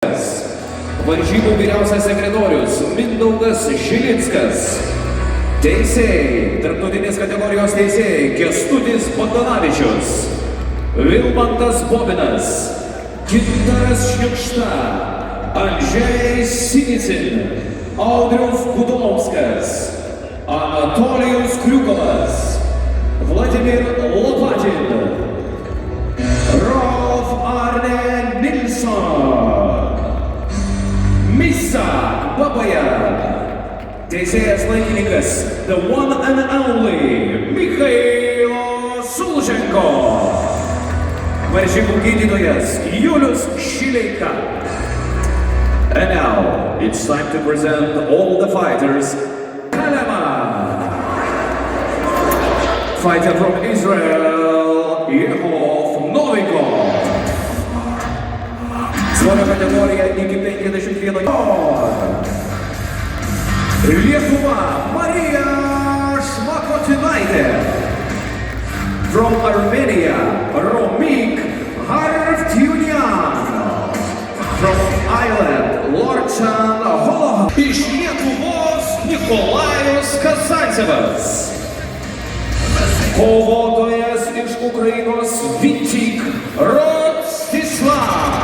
Varžybų vyriausias sekretorius Mindaugas Žilinskas. Teisėjai, tarptautinės kategorijos teisėjai Kęstutis Bogdanavičius, Vilmantas Bobinas, Gintaras Šniukšta, Andžej Sinicin, Audrius Gudomskas, Anatolijus Kriukovas, Vladimir Lopatin, Rolf Arne Nilsson, Misak Babayan, teisėjas laikininkas, the one and only, Mikhailo Sulženko, varžybų gydytojas, Julius Šileika. And now, it's time to present all the fighters. Kalema, fighter from Israel, Yehov Novikov. Svorio kategorija iki 51 Lietuva, Marija Šmakotinaitė. From Armenia, Romik Harftyunian. From Ireland, Lorcan Holohov. Iš Lietuvos, Nikolajus Kazantsevas. Kovotojas iš Ukrainos, Vitik Rostislav.